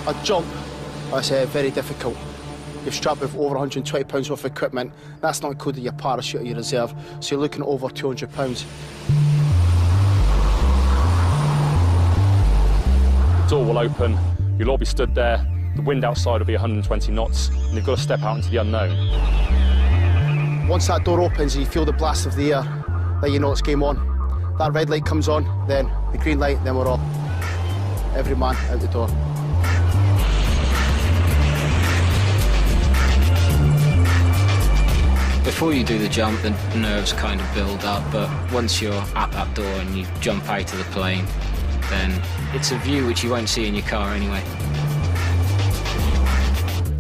A jump, that's very difficult. You're strapped with over 120 pounds worth of equipment. That's not including your parachute or your reserve, so you're looking at over 200 pounds. The door will open, you'll all be stood there, the wind outside will be 120 knots, and you've got to step out into the unknown. Once that door opens and you feel the blast of the air, then you know it's game on. That red light comes on, then the green light, then we're off. Every man out the door. Before you do the jump, the nerves kind of build up, but once you're at that door and you jump out of the plane, then it's a view which you won't see in your car anyway.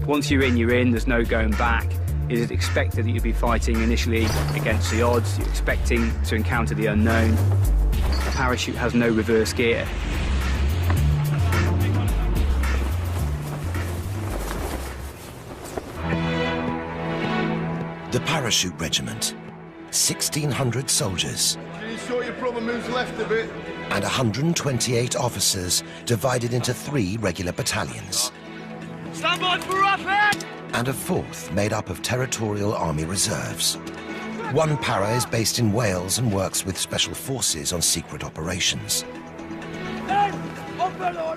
Once you're in, there's no going back. It is expected that you'll be fighting initially against the odds. You're expecting to encounter the unknown. The parachute has no reverse gear. The Parachute Regiment, 1,600 soldiers. Can you sort your brother moves left a bit? And 128 officers divided into 3 regular battalions. Stand by for rapid! And a 4th made up of Territorial Army Reserves. One para is based in Wales and works with Special Forces on secret operations.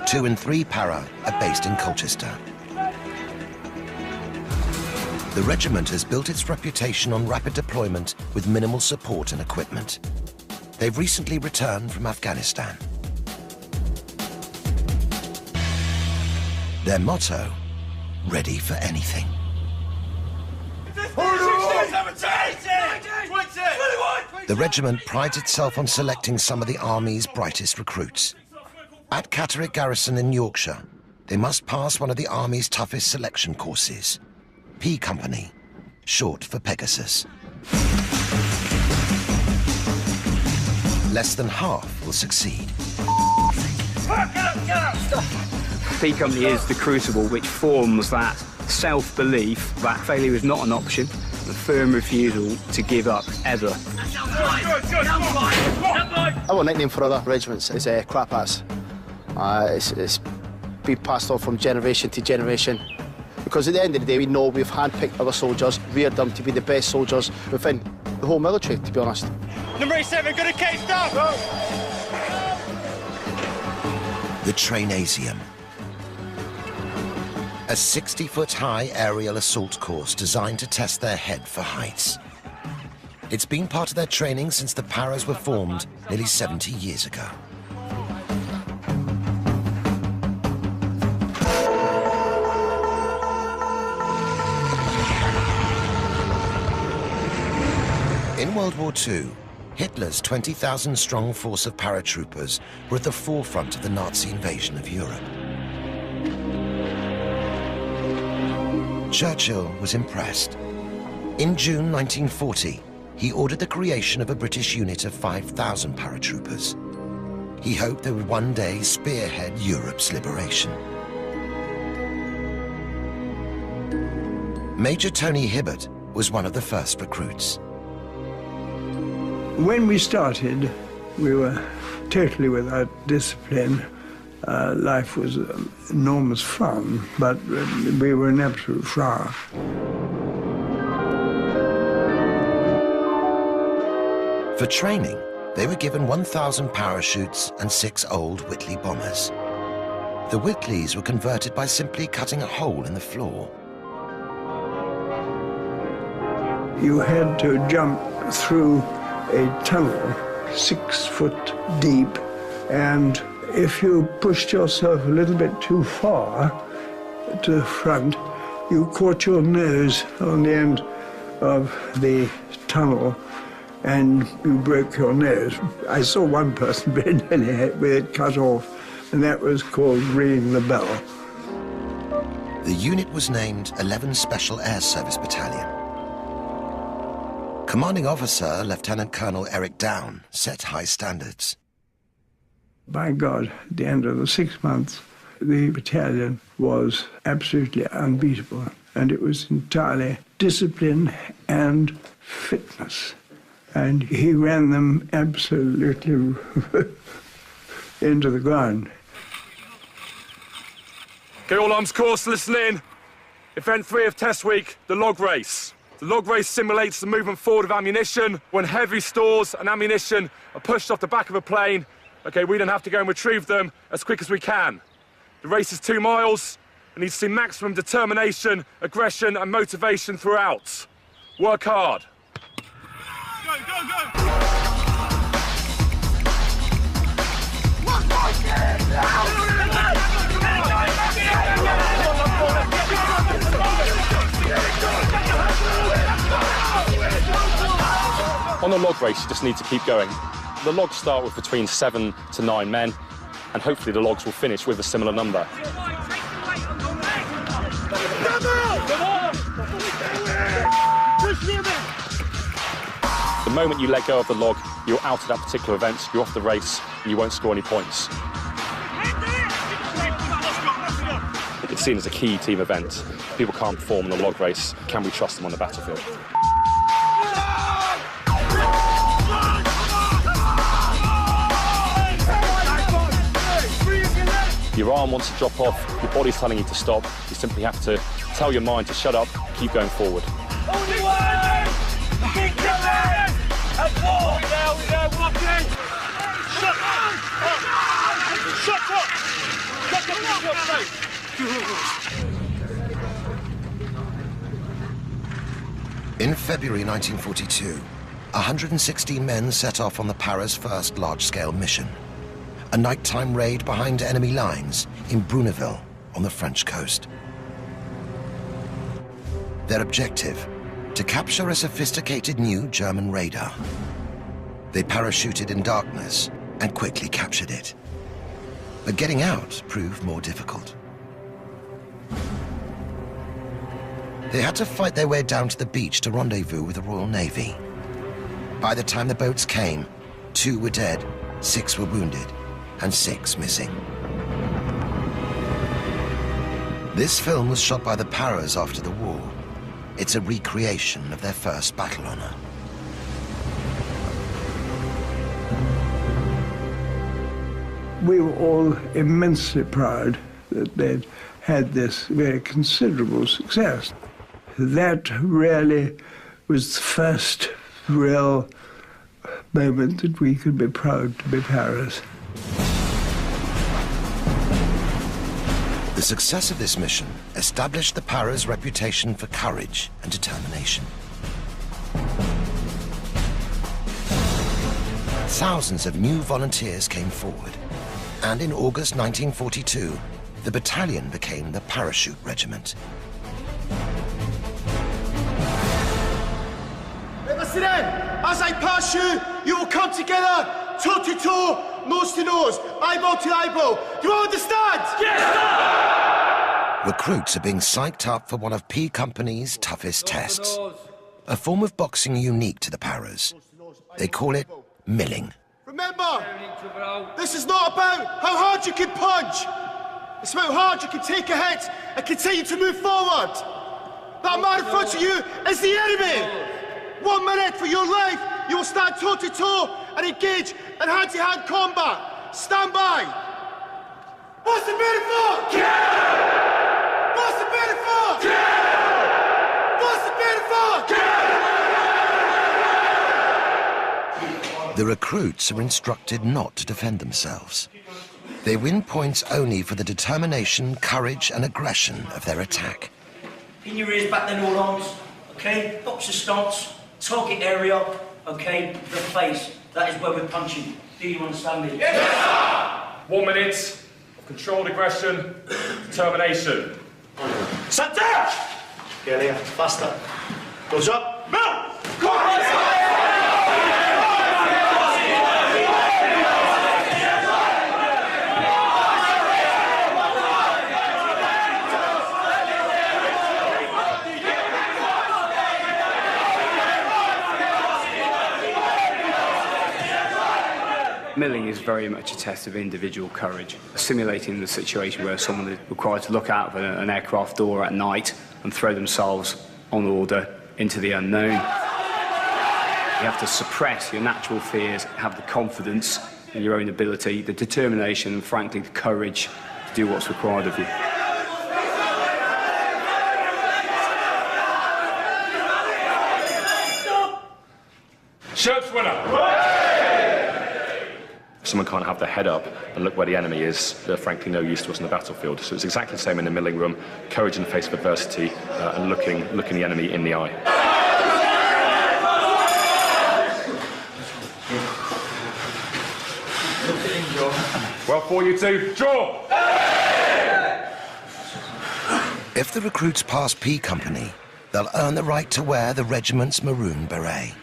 2 and 3 para are based in Colchester. The regiment has built its reputation on rapid deployment with minimal support and equipment. They've recently returned from Afghanistan. Their motto, ready for anything. The regiment prides itself on selecting some of the Army's brightest recruits. At Catterick Garrison in Yorkshire, they must pass one of the Army's toughest selection courses. P Company, short for Pegasus. Less than half will succeed. P Company is the crucible which forms that self-belief that failure is not an option, the firm refusal to give up, ever. Our nickname for other regiments is crap ass. It's been passed on from generation to generation. Because at the end of the day, we know we've handpicked our soldiers, reared them to be the best soldiers within the whole military, to be honest. Number 7, got a case down! The Trainasium. A 60-foot-high aerial assault course designed to test their head for heights. It's been part of their training since the paras were formed nearly 70 years ago. In World War II, Hitler's 20,000-strong force of paratroopers were at the forefront of the Nazi invasion of Europe. Churchill was impressed. In June 1940, he ordered the creation of a British unit of 5,000 paratroopers. He hoped they would one day spearhead Europe's liberation. Major Tony Hibbert was one of the first recruits. When we started, we were totally without discipline. Life was enormous fun, but we were an absolute flower. For training, they were given 1,000 parachutes and 6 old Whitley bombers. The Whitleys were converted by simply cutting a hole in the floor. You had to jump through a tunnel 6 foot deep, and if you pushed yourself a little bit too far to the front, you caught your nose on the end of the tunnel and you broke your nose. I saw one person very nearly with it cut off, and that was called ringing the bell. The unit was named 11 Special Air Service Battalion. Commanding officer, Lieutenant Colonel Eric Down, set high standards. By God, at the end of the 6 months, the battalion was absolutely unbeatable, and it was entirely discipline and fitness. And he ran them absolutely into the ground. Okay, all arms course, listen in. Event 3 of test week, the log race. The log race simulates the movement forward of ammunition when heavy stores and ammunition are pushed off the back of a plane. Okay, we then have to go and retrieve them as quick as we can. The race is 2 miles. It needs to see maximum determination, aggression and motivation throughout. Work hard. Go, go, go! On the log race, you just need to keep going. The logs start with between 7 to 9 men, and hopefully the logs will finish with a similar number. The moment you let go of the log, you're out of that particular event, you're off the race, and you won't score any points. It's seen as a key team event. If people can't perform in the log race, can we trust them on the battlefield? Your arm wants to drop off, your body's telling you to stop. You simply have to tell your mind to shut up, keep going forward. Only one! Keep going! And four! We there, walking! Shut up! Shut up! Shut up, In February 1942, 116 men set off on the Para's first large-scale mission. A nighttime raid behind enemy lines in Bruneville on the French coast. Their objective, to capture a sophisticated new German radar. They parachuted in darkness and quickly captured it. But getting out proved more difficult. They had to fight their way down to the beach to rendezvous with the Royal Navy. By the time the boats came, 2 were dead, 6 were wounded, and 6 missing. This film was shot by the Paras after the war. It's a recreation of their first battle honor. We were all immensely proud that they'd had this very considerable success. That really was the first real moment that we could be proud to be Paras. The success of this mission established the Paras' reputation for courage and determination. Thousands of new volunteers came forward, and in August 1942, the battalion became the Parachute Regiment. Listen in! As I pass you, you will come together, toe to toe, nose to nose, eyeball to eyeball. Do you all understand? Yes, sir! Recruits are being psyched up for one of P Company's toughest tests. A form of boxing unique to the Paras. They call it milling. Remember, this is not about how hard you can punch. It's about how hard you can take a hit and continue to move forward. That man in front of you is the enemy. 1 minute for your life, you will stand toe to toe and engage in hand-to-hand combat. Stand by. What's the beautiful? Kill! What's the beautiful? Kill! What's the beautiful? Kill! The recruits are instructed not to defend themselves. They win points only for the determination, courage, and aggression of their attack. Pin your ears back then, all arms, okay? Boxer stance, target area, okay? The face, that is where we're punching. Do you understand me? Yes, sir! 1 minute of controlled aggression, determination. Sit down! Get here, faster. Goes up, move! Come on! Milling is very much a test of individual courage, simulating the situation where someone is required to look out of an aircraft door at night and throw themselves on order into the unknown. You have to suppress your natural fears, have the confidence in your own ability, the determination and, frankly, the courage to do what's required of you. first winner. Someone can't have their head up and look where the enemy is. They're frankly no use to us on the battlefield. So it's exactly the same in the milling room. Courage in the face of adversity and looking the enemy in the eye. Well, for you two, draw! If the recruits pass P Company, they'll earn the right to wear the regiment's maroon beret.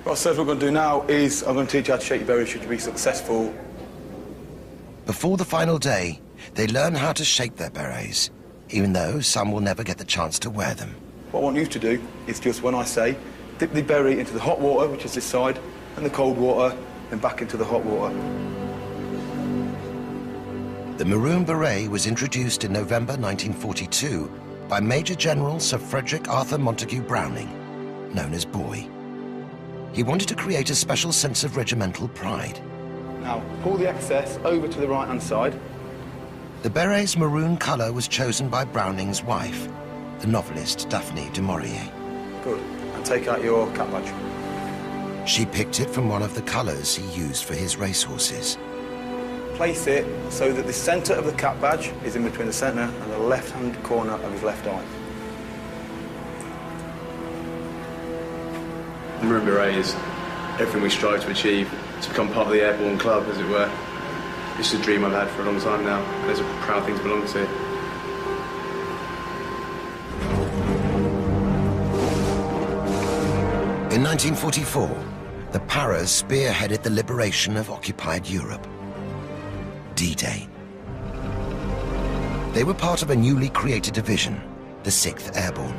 What we're going to do now is I'm going to teach you how to shake your beret should you be successful. Before the final day, they learn how to shape their berets, even though some will never get the chance to wear them. What I want you to do is just, when I say, dip the beret into the hot water, which is this side, and the cold water, then back into the hot water. The maroon beret was introduced in November 1942 by Major General Sir Frederick Arthur Montagu Browning, known as Boy. He wanted to create a special sense of regimental pride. Now, pull the excess over to the right-hand side. The beret's maroon colour was chosen by Browning's wife, the novelist Daphne du Maurier. Good. And take out your cap badge. She picked it from one of the colours he used for his racehorses. Place it so that the centre of the cap badge is in between the centre and the left-hand corner of his left eye. The maroon beret is everything we strive to achieve, to become part of the Airborne club, as it were. It's a dream I've had for a long time now, and it's a proud thing to belong to. In 1944, the Paras spearheaded the liberation of occupied Europe. D-Day. They were part of a newly created division, the 6th Airborne.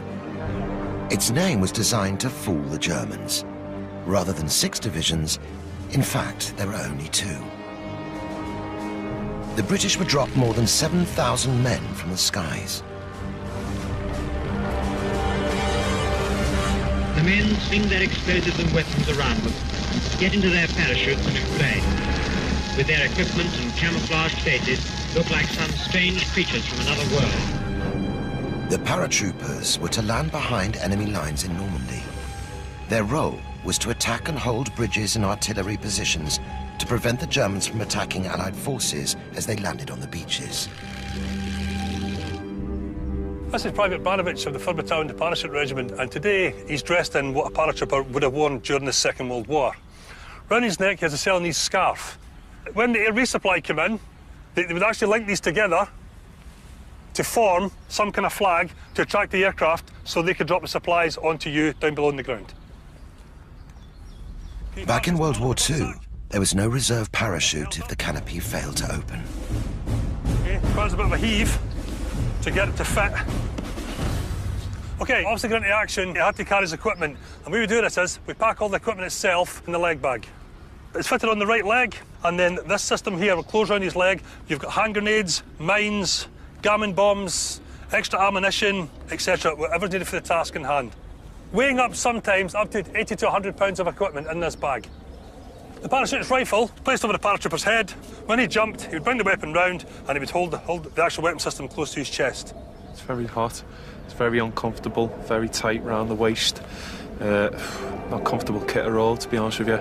Its name was designed to fool the Germans. Rather than 6 divisions, in fact, there were only 2. The British would drop more than 7,000 men from the skies. The men sling their explosives and weapons around them, get into their parachutes and explain. With their equipment and camouflaged faces, look like some strange creatures from another world. The paratroopers were to land behind enemy lines in Normandy. Their role was to attack and hold bridges and artillery positions to prevent the Germans from attacking Allied forces as they landed on the beaches. This is Private Banovich of the 3rd Battalion, the Parachute Regiment, and today he's dressed in what a paratrooper would have worn during the Second World War. Round his neck he has a Ceylonese scarf. When the air resupply came in, they would actually link these together to form some kind of flag to attract the aircraft so they could drop the supplies onto you down below in the ground. Back in World War II, there was no reserve parachute if the canopy failed to open. Okay, requires a bit of a heave to get it to fit. Okay, obviously going into action, he had to carry his equipment. And the way we do this is, we pack all the equipment itself in the leg bag. It's fitted on the right leg, and then this system here will close around his leg. You've got hand grenades, mines, gammon bombs, extra ammunition, etc., whatever's needed for the task in hand. Weighing up sometimes up to 80 to 100 pounds of equipment in this bag. The parachutist rifle placed over the paratrooper's head. When he jumped, he would bring the weapon round and he would hold the actual weapon system close to his chest. It's very hot, it's very uncomfortable, very tight round the waist. Not comfortable kit at all, to be honest with you.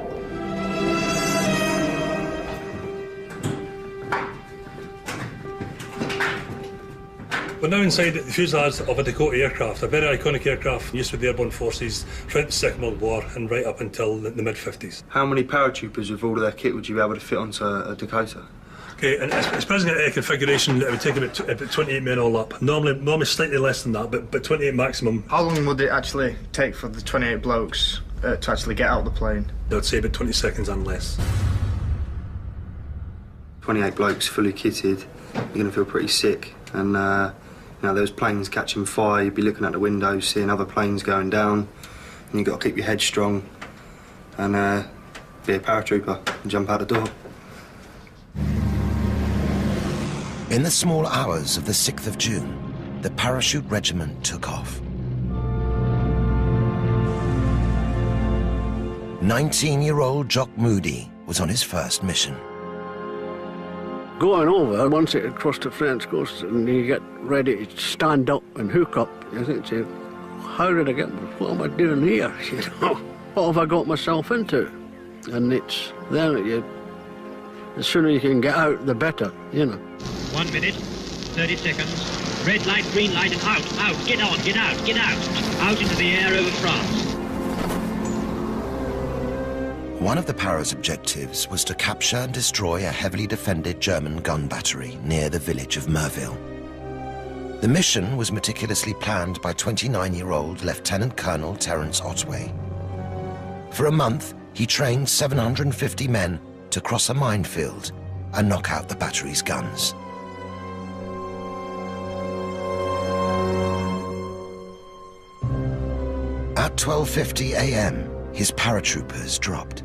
We're now inside the fuselage of a Dakota aircraft, a very iconic aircraft used with the airborne forces throughout the Second World War and right up until the mid-50s. How many paratroopers with all of their kit would you be able to fit onto a Dakota? Okay, and its present configuration, it would take about 28 men all up. Normally slightly less than that, but 28 maximum. How long would it actually take for the 28 blokes to actually get out of the plane? I'd say about 20 seconds and less. 28 blokes fully kitted, you're going to feel pretty sick. And you know, those planes catching fire, you'd be looking out the window, seeing other planes going down, and you've got to keep your head strong and be a paratrooper and jump out the door. In the small hours of the 6th of June, the parachute regiment took off. 19-year-old Jock Moody was on his first mission. Going over, once it had crossed the French coast and you get ready to stand up and hook up, you think, how did I get, what am I doing here, you know? what have I got myself into? And it's then the sooner you can get out, the better, you know. 1 minute, 30 seconds. Red light, green light, and out. Get on, get out, get out. Out into the air over France. One of the Para's objectives was to capture and destroy a heavily defended German gun battery near the village of Merville. The mission was meticulously planned by 29-year-old Lieutenant Colonel Terence Otway. For a month, he trained 750 men to cross a minefield and knock out the battery's guns. At 12:50 a.m., his paratroopers dropped.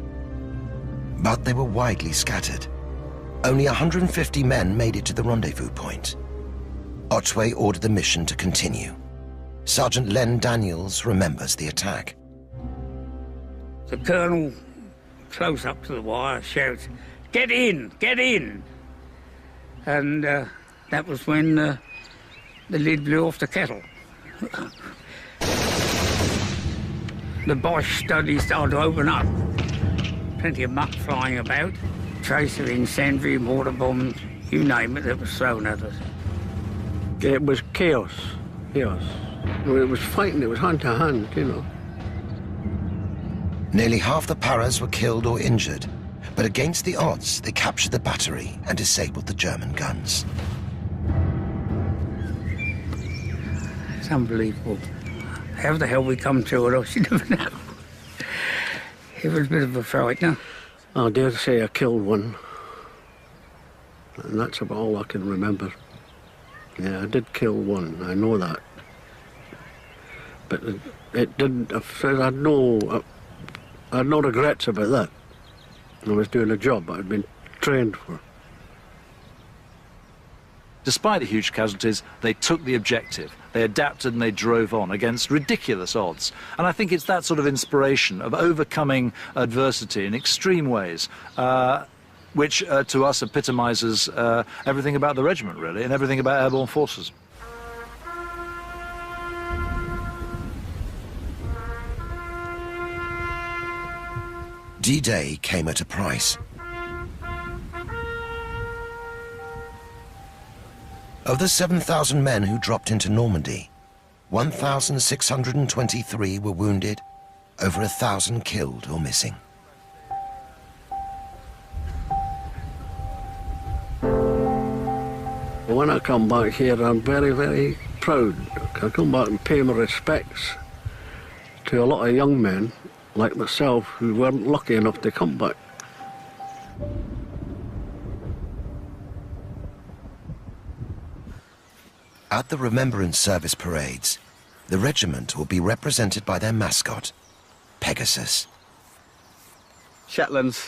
But they were widely scattered. Only 150 men made it to the rendezvous point. Otway ordered the mission to continue. Sergeant Len Daniels remembers the attack. The colonel, close up to the wire, shouts, "Get in, get in!" And that was when the lid blew off the kettle. The Bosch study started to open up. Plenty of muck flying about, trace of incendiary, mortar bombs, you name it, that was thrown at us. It was chaos, chaos. It was fighting, it was hand to hand, you know. Nearly half the Paras were killed or injured, but against the odds, they captured the battery and disabled the German guns. It's unbelievable. How the hell we come to it, I should never know. It was a bit of a frightener. I dare say I killed one. And that's about all I can remember. Yeah, I did kill one, I know that. But it didn't, I had no regrets about that. I was doing a job I'd been trained for. Despite the huge casualties, they took the objective. They adapted and they drove on against ridiculous odds. And I think it's that sort of inspiration of overcoming adversity in extreme ways, which to us epitomises everything about the regiment, really, and everything about airborne forces. D-Day came at a price. Of the 7,000 men who dropped into Normandy, 1,623 were wounded, over 1,000 killed or missing. When I come back here, I'm very, very proud. I come back and pay my respects to a lot of young men like myself who weren't lucky enough to come back. At the Remembrance Service parades, the regiment will be represented by their mascot, Pegasus. Shetlands,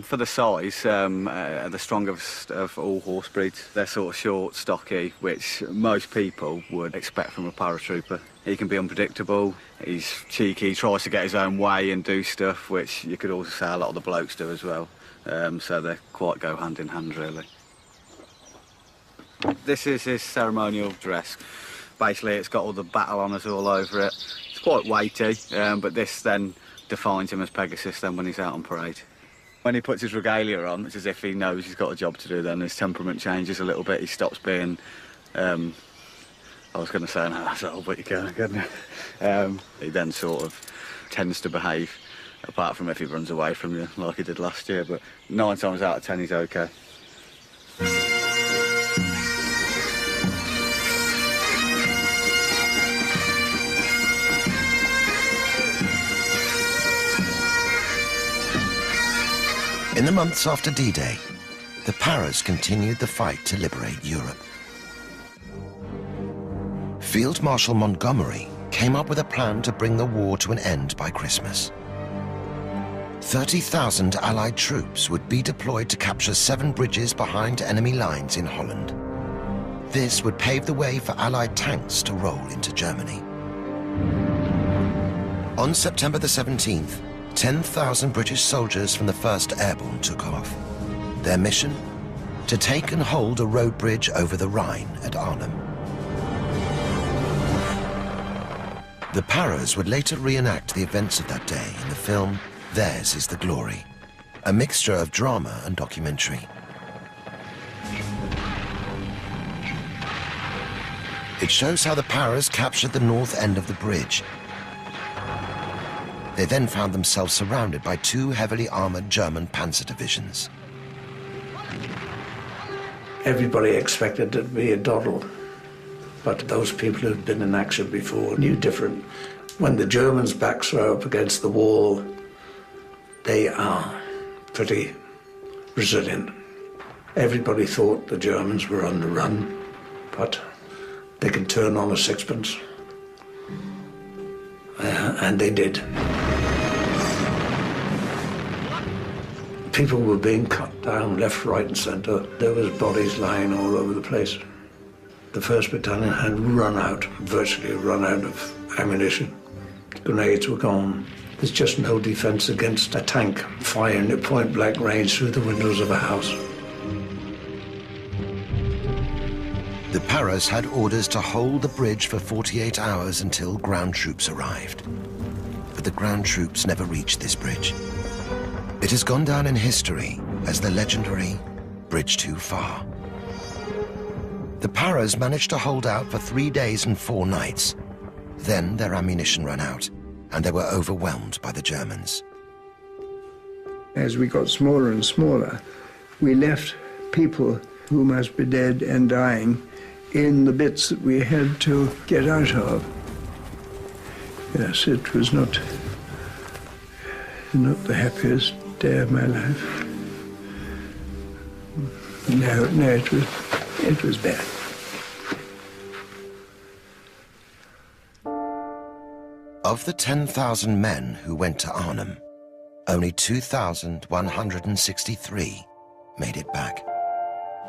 for the size, are the strongest of all horse breeds. They're sort of short, stocky, which most people would expect from a paratrooper. He can be unpredictable, he's cheeky, he tries to get his own way and do stuff, which you could also say a lot of the blokes do as well. So they quite go hand in hand, really. This is his ceremonial dress. Basically, it's got all the battle honours all over it. It's quite weighty, but this then defines him as Pegasus then when he's out on parade. When he puts his regalia on, it's as if he knows he's got a job to do then. His temperament changes a little bit. He stops being, I was going to say an asshole, but you can't, couldn't you? He then sort of tends to behave, apart from if he runs away from you, like he did last year, but 9 times out of 10 he's okay. In the months after D-Day, the Paras continued the fight to liberate Europe. Field Marshal Montgomery came up with a plan to bring the war to an end by Christmas. 30,000 Allied troops would be deployed to capture 7 bridges behind enemy lines in Holland. This would pave the way for Allied tanks to roll into Germany. On September the 17th, 10,000 British soldiers from the 1st Airborne took off. Their mission? To take and hold a road bridge over the Rhine at Arnhem. The Paras would later reenact the events of that day in the film Theirs is the Glory, a mixture of drama and documentary. It shows how the Paras captured the north end of the bridge. They then found themselves surrounded by 2 heavily armored German panzer divisions. Everybody expected it to be a doddle, but those people who'd been in action before knew different. When the Germans' backs were up against the wall, they are pretty resilient. Everybody thought the Germans were on the run, but they can turn on a sixpence. And they did. People were being cut down left, right and centre. There was bodies lying all over the place. The 1st Battalion had run out, virtually run out of ammunition. Grenades were gone. There's just no defence against a tank firing at point-blank range through the windows of a house. The Paras had orders to hold the bridge for 48 hours until ground troops arrived. But the ground troops never reached this bridge. It has gone down in history as the legendary Bridge Too Far. The Paras managed to hold out for 3 days and 4 nights. Then their ammunition ran out, and they were overwhelmed by the Germans. As we got smaller and smaller, we left people who must be dead and dying in the bits that we had to get out of. Yes, it was not the happiest day of my life. No, it was bad. Of the 10,000 men who went to Arnhem, only 2,163 made it back.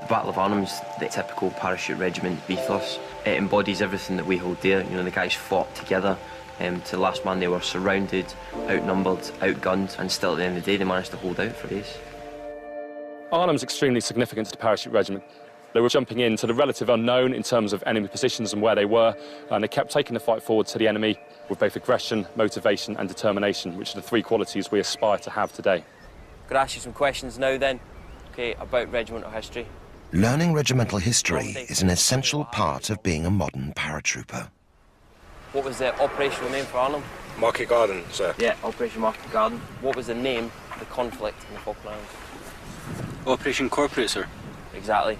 The Battle of Arnhem is the typical parachute regiment ethos. It embodies everything that we hold dear. You know, the guys fought together. To the last man, they were surrounded, outnumbered, outgunned, and still at the end of the day, they managed to hold out for days. Arnhem's extremely significant to the parachute regiment. They were jumping into the relative unknown in terms of enemy positions and where they were, and they kept taking the fight forward to the enemy with both aggression, motivation and determination, which are the 3 qualities we aspire to have today. Could I ask you some questions now then, okay, about regimental history? Learning regimental history is an essential part of being a modern paratrooper. What was the operational name for Arnhem? Market Garden, sir. Yeah, Operation Market Garden. What was the name of the conflict in the Falkland Islands? Operation Corporate, sir. Exactly.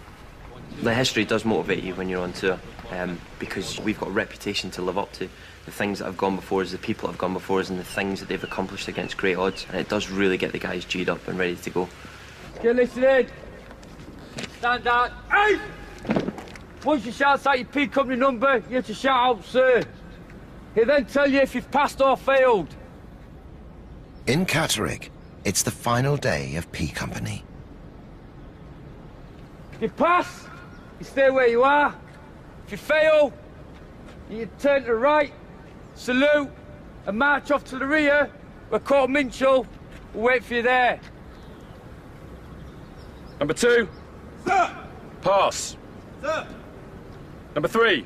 The history does motivate you when you're on tour, because we've got a reputation to live up to. The things that have gone before us, the people that have gone before us, and the things that they've accomplished against great odds, and it does really get the guys G'd up and ready to go. Get listening. Stand down. Hey! Once you shout out your P company number, you have to shout out, sir. He'll then tell you if you've passed or failed. In Catterick, it's the final day of P Company. If you pass, you stay where you are. If you fail, you turn to the right, salute, and march off to the rear, where Corporal Minchell will wait for you there. Number 2. Sir! Pass. Sir! Number 3.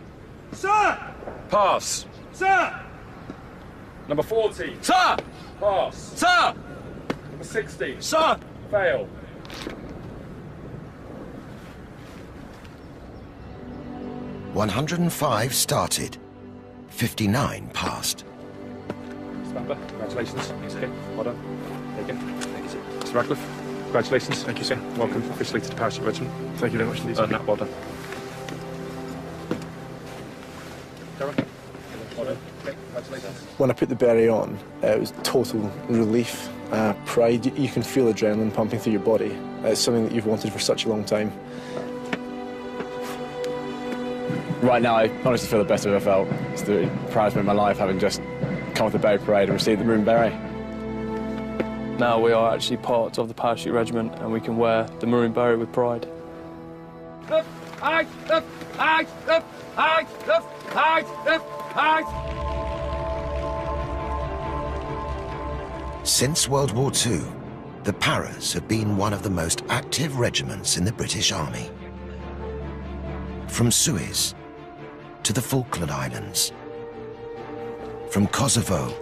Sir! Pass. Sir! Number 40. Sir! Pass. Sir! Number 60. Sir! Fail. "105 started, 59 passed. Mr. Bamber, congratulations. Okay, well done. There you go. Thank you, sir. Mr. Radcliffe, congratulations. Thank you, sir. Welcome officially to the Parachute Regiment. Thank you very much indeed. No, well done. Darren, well done. Okay, congratulations. When I put the beret on, it was total relief, pride. You can feel adrenaline pumping through your body. It's something that you've wanted for such a long time. Right now, I honestly feel the best I've ever felt. It's the proudest moment of my life, having just come off the beret parade and received the Maroon Beret. Now we are actually part of the Parachute Regiment and we can wear the Maroon Beret with pride. Up, high, up, high, up, high, up, high, up, high. Since World War II, the Paras have been one of the most active regiments in the British Army. From Suez to the Falkland Islands, From Kosovo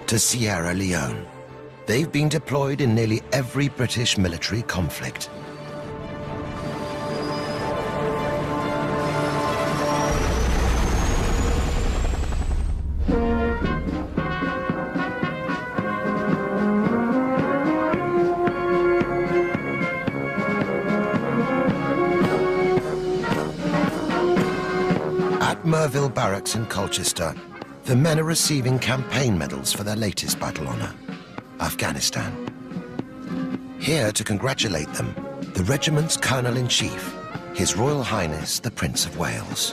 to Sierra Leone, they've been deployed in nearly every British military conflict. At Merville Barracks in Colchester, the men are receiving campaign medals for their latest battle honour, Afghanistan. Here to congratulate them, the regiment's Colonel-in-Chief, His Royal Highness the Prince of Wales.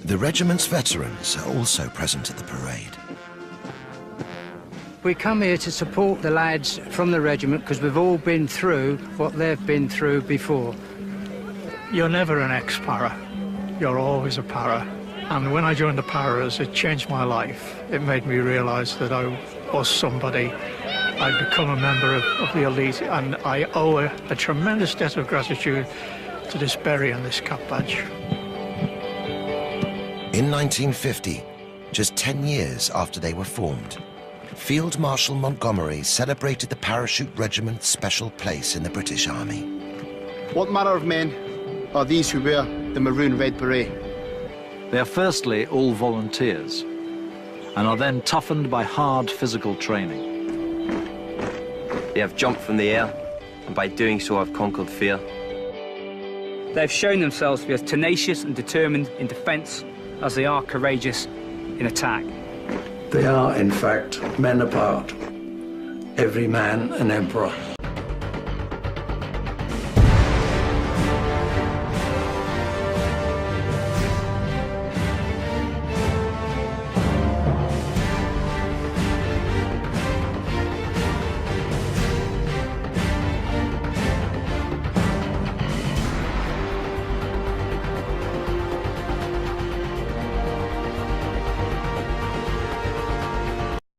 The regiment's veterans are also present at the parade. We come here to support the lads from the regiment because we've all been through what they've been through before. You're never an ex-para. You're always a para. And when I joined the paras, it changed my life. It made me realise that I was somebody. I'd become a member of the elite, and I owe a tremendous debt of gratitude to this berry and this cap badge. In 1950, just 10 years after they were formed, Field Marshal Montgomery celebrated the Parachute Regiment's special place in the British Army. What manner of men are these who wear the maroon red beret? They are firstly all volunteers and are then toughened by hard physical training. They have jumped from the air, and by doing so have conquered fear. They've shown themselves to be as tenacious and determined in defence as they are courageous in attack. They are, in fact, men apart. Every man an emperor.